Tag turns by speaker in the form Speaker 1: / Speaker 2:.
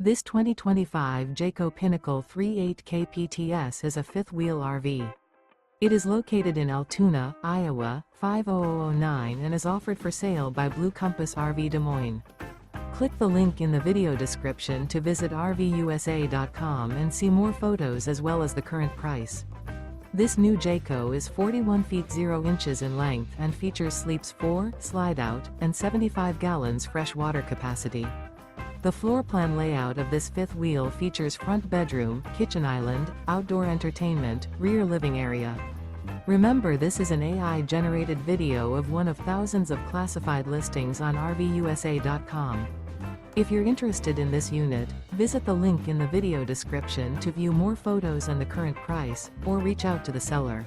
Speaker 1: This 2025 Jayco Pinnacle 38 kpts is a fifth-wheel RV. It is located in Altoona, Iowa, 50009 and is offered for sale by Blue Compass RV Des Moines. Click the link in the video description to visit RVUSA.com and see more photos as well as the current price. This new Jayco is 41 feet 0 inches in length and features sleeps 4, slide-out, and 75 gallons fresh water capacity. The floor plan layout of this fifth wheel features front bedroom, kitchen island, outdoor entertainment, rear living area. Remember, this is an AI-generated video of one of thousands of classified listings on RVUSA.com. If you're interested in this unit, visit the link in the video description to view more photos and the current price, or reach out to the seller.